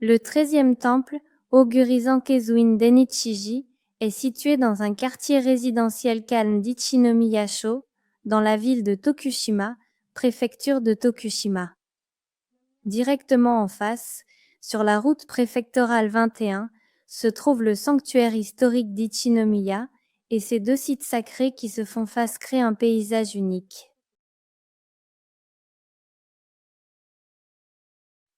Le 13e temple, Ogurisan Kezuin Denichiji, est situé dans un quartier résidentiel calme d'Ichinomiya-sho, dans la ville de Tokushima, préfecture de Tokushima. Directement en face, sur la route préfectorale 21, se trouve le sanctuaire historique d'Ichinomiya, et ces deux sites sacrés qui se font face créent un paysage unique.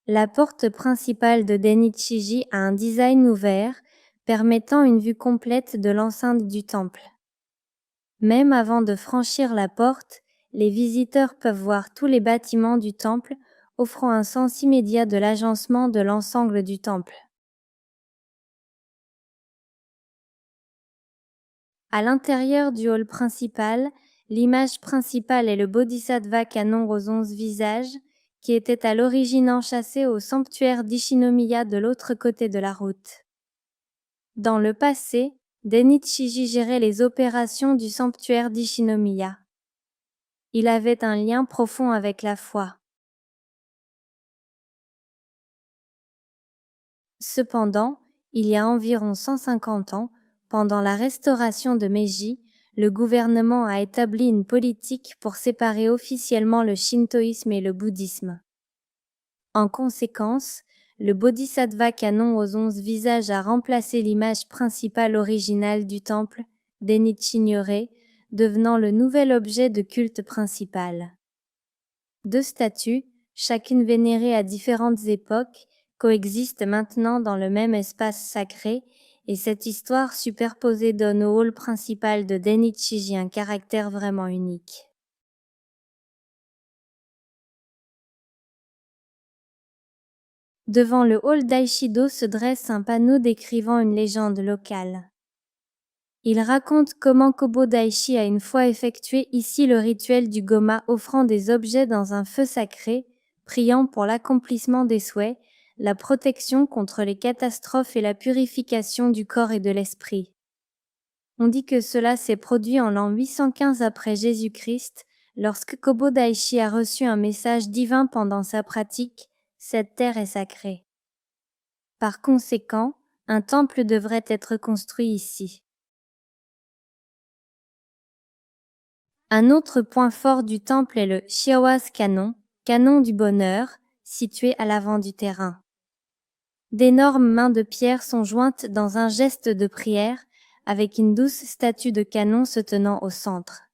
La porte principale de Denichiji a un design ouvert, permettant une vue complète de l'enceinte du temple. Même avant de franchir la porte, les visiteurs peuvent voir tous les bâtiments du temple, offrant un sens immédiat de l'agencement de l'ensemble du temple. À l'intérieur du hall principal, l'image principale est le Bodhisattva canon aux 11 visages, qui était à l'origine enchâssé au sanctuaire d'Ichinomiya de l'autre côté de la route. Dans le passé, Denichiji gérait les opérations du sanctuaire d'Ichinomiya. Il avait un lien profond avec la foi. Cependant, il y a environ 150 ans, pendant la restauration de Meiji, le gouvernement a établi une politique pour séparer officiellement le shintoïsme et le bouddhisme. En conséquence, le Bodhisattva canon aux 11 visages a remplacé l'image principale originale du temple, Denichi-nyorai, devenant le nouvel objet de culte principal. Deux statues, chacune vénérée à différentes époques, coexistent maintenant dans le même espace sacré, et cette histoire superposée donne au hall principal de Denichiji un caractère vraiment unique. Devant le hall d'Aishido se dresse un panneau décrivant une légende locale. Il raconte comment Kobo Daishi a une fois effectué ici le rituel du Goma, offrant des objets dans un feu sacré, priant pour l'accomplissement des souhaits, la protection contre les catastrophes et la purification du corps et de l'esprit. On dit que cela s'est produit en l'an 815 après Jésus-Christ, lorsque Kobo Daishi a reçu un message divin pendant sa pratique, cette terre est sacrée. Par conséquent, un temple devrait être construit ici. Un autre point fort du temple est le Shiawase canon, canon du bonheur, situé à l'avant du terrain. D'énormes mains de pierre sont jointes dans un geste de prière, avec une douce statue de canon se tenant au centre.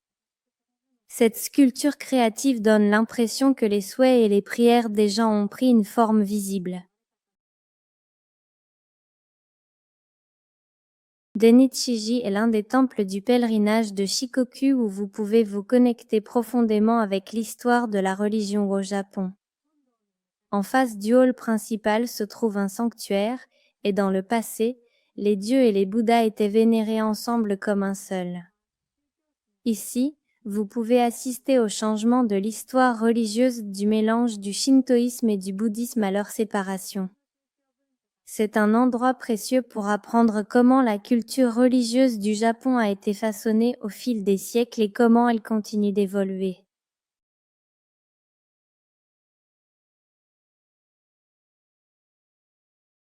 Cette sculpture créative donne l'impression que les souhaits et les prières des gens ont pris une forme visible. Denichiji est l'un des temples du pèlerinage de Shikoku où vous pouvez vous connecter profondément avec l'histoire de la religion au Japon. En face du hall principal se trouve un sanctuaire, et dans le passé, les dieux et les Bouddhas étaient vénérés ensemble comme un seul. Ici, vous pouvez assister au changement de l'histoire religieuse du mélange du shintoïsme et du bouddhisme à leur séparation. C'est un endroit précieux pour apprendre comment la culture religieuse du Japon a été façonnée au fil des siècles et comment elle continue d'évoluer.